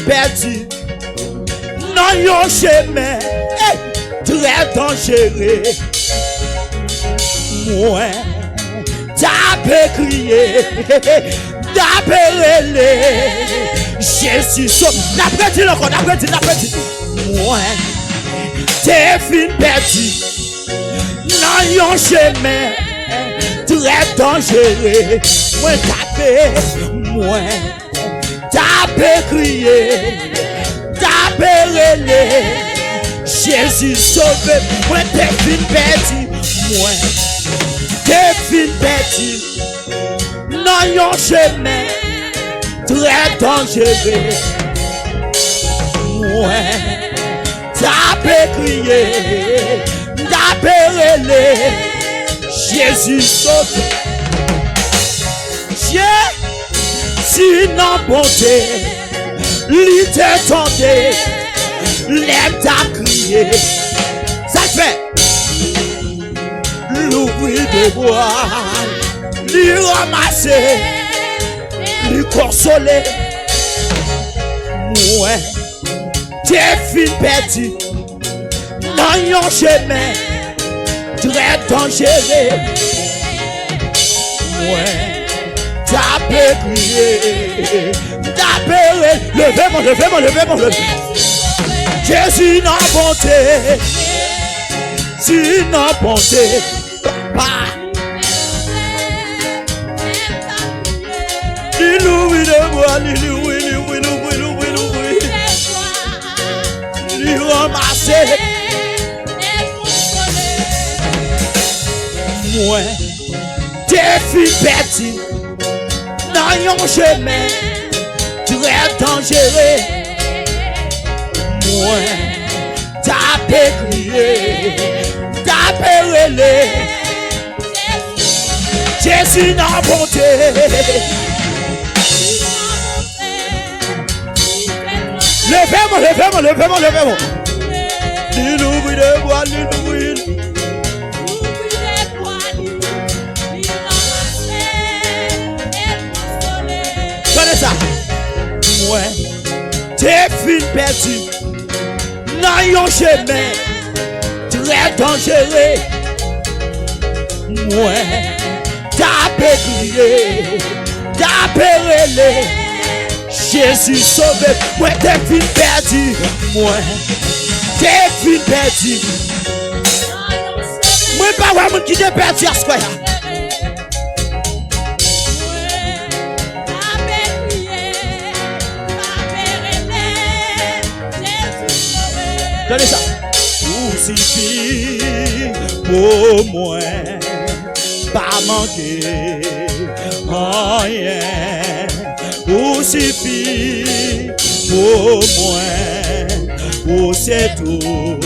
perdu dans un chemin très dangereux. Moi, t'as crié, t'as relé. Jésus sauve. D'après dit encore, d'après dit. Moi, t'es fin perdu dans un chemin très dangereux. Moi, t'as crié, t'as relé. Jésus sauve. Moi, t'es fin perdu. Moi, t'es fin perdu dans un chemin très dangereux. Ouais, t'as crié, t'as relé. Jésus sauve. Jésus n'a bonté, lui t'attendait, l'aime t'a crié. Ça fait l'ouvrir de bois, lui ramasser, lui consoler. Ouais, t'es fin perdu dans un chemin très dangereux. Ouais, t'as crié, t'as pleuré. Levez-moi. Jésus n'a bonté, si n'a bonté, papa. Louis de bois, louis, ramasser. Moi, t'es fin perdu dans un chemin très dangereux. Moi, t'as crié, t'as relé. Jésus n'a bonté. Levez-moi. L'ouvrir de bois, l'ouvrir. Tenez ça. Ouais, t'es fin perdu dans un chemin très dangereux. Ouais, t'as crié, t'as relé. Jésus sauve. Moi, t'es fin perdu. Moi, t'es fin perdu. Moi, pas vraiment qui t'es perdu à ce quoi. Donnez ça. Ou suffit pour moi, pas manquer rien. Ou suffit pour moi, ou c'est tout.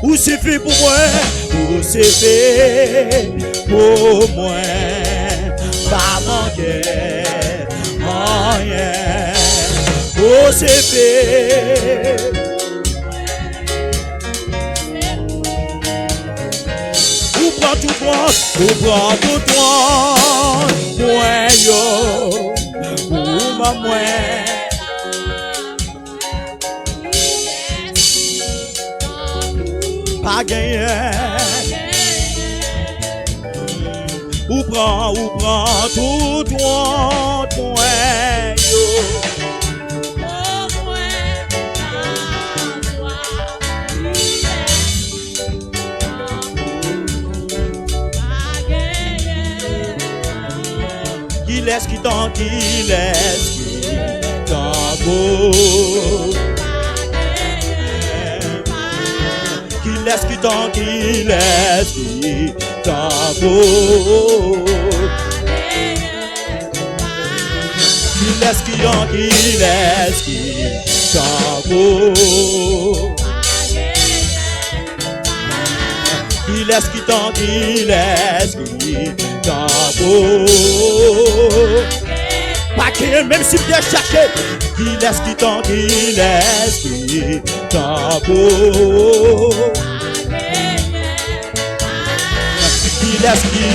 Ou suffit pour moi, ou suffit pour moi, pas manquer rien. Ou suffit. Ou prends tout droit, moi yo, ou ma moi. Pas gagné. Ou prends tout droit, moi yo. Qui laisse beau. Qui laisse beau. Pas qu'il même si bien cherché, qu'il laisse qui t'en beau. Qu'il laisse qui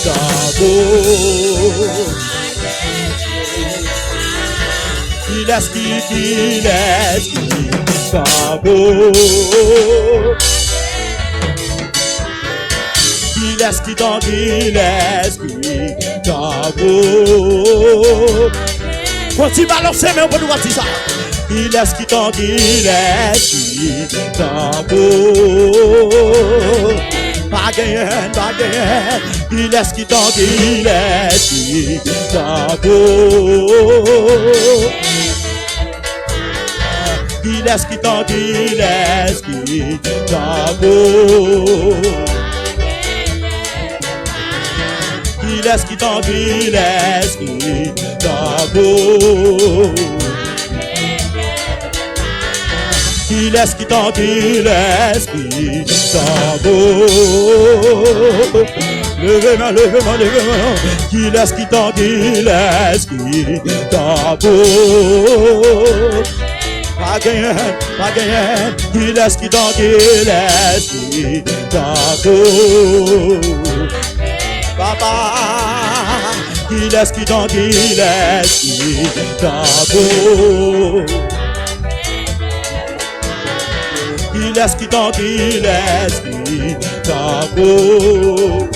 t'en beau. il est tant beau. Il est tant beau. Continue à balancer, mais on peut nous voir ça. Il est tant beau. Pas gagné. Il est tant beau. Il est tant beau. Il est tant beau. Il est tant beau. Levez-moi. Il est tant beau. Pas gagné. Il est tant beau. Papa, il est tant beau. Il est tant beau.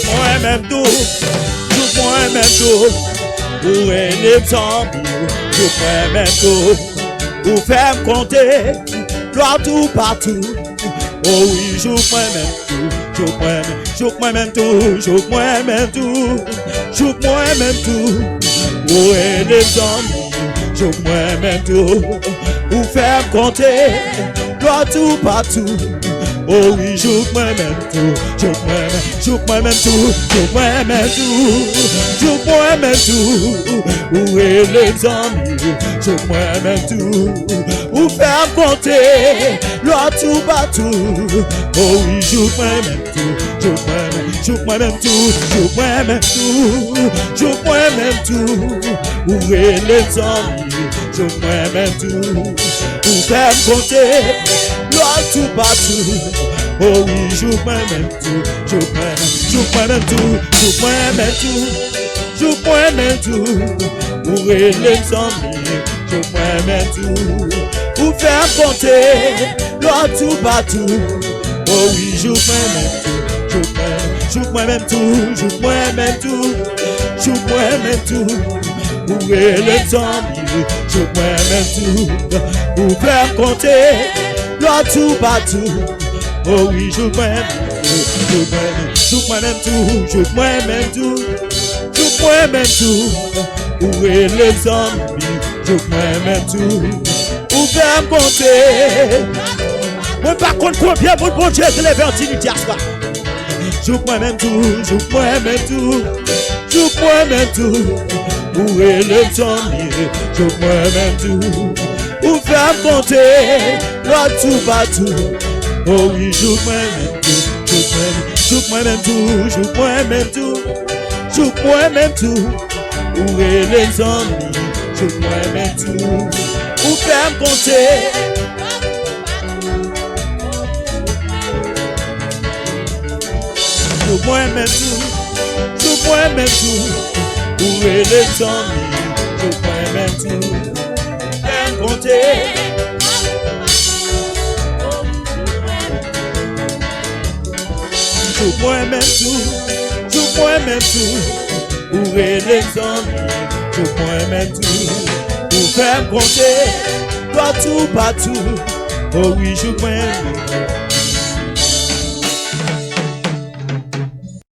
Moi-même tout. Où est les zombies? Moi-même tout. Où faire me compter? Gloire tout partout. Oh oui, joue moi-même tout. Où est les zombies? Joue moi-même tout. Où faire me compter? Gloire tout partout. Oh oui, joue moi-même tout. Où est les amis? Joue moi-même tout. Où faire me compter? Gloire tout partout. Oh oui, joue moi-même tout. Où est les amis? Joue moi-même tout. Où faire me compter? Gloire tout partout. Oh oui, joue moi-même tout. Où est les amis? Joue moi-même tout. Où faire me compter? Gloire tout partout. Oh oui, joue moi-même tout. Où est les amis? Joue moi-même tout. Où faire me compter? Gloire tout partout. Oh oui, joue moi-même tout. Où est les amis? Joue moi-même tout. Où faire me compter? Moi par contre combien mon bon Dieu se lève en timidité à soi. Joue moi-même tout. Où est les amis? Joue moi-même tout. Où faire me compter? Gloire tout partout. Oh oui, joue moi-même tout. Où est les amis? Joue moi-même tout. Où faire me compter? Joue moi-même tout. Où est les amis? Joue moi-même tout. Faire me compter? Joue moi-même tout. Où est les amis? Joue moi-même tout. Où faire me compter? Gloire tout partout. Oh oui, joue moi-même.